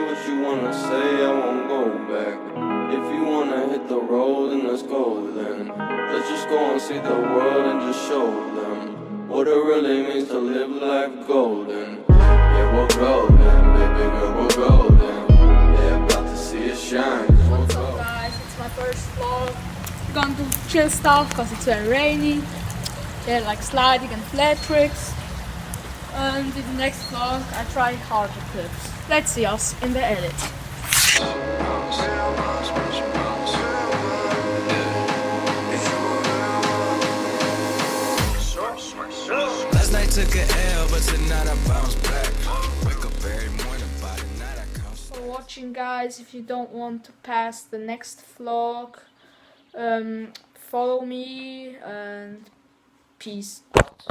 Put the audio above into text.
what you wanna say, I won't go back. If you wanna hit the road, then let's go then. Let's just go and see the world and just show them what it really means to live life golden. Yeah, we're golden, baby girl, we're golden. Yeah, about to see it shine. What's up guys, it's my first vlog. We're gonna do chill stuff because it's very rainy. Yeah, like sliding and flat tricks. And in the next vlog I try harder clips. Let's see us in the edit. Last night took an L, but tonight I bounce back. Wake up every morning, by the night I count. For watching guys, if you don't want to pass the next vlog, follow me and peace out.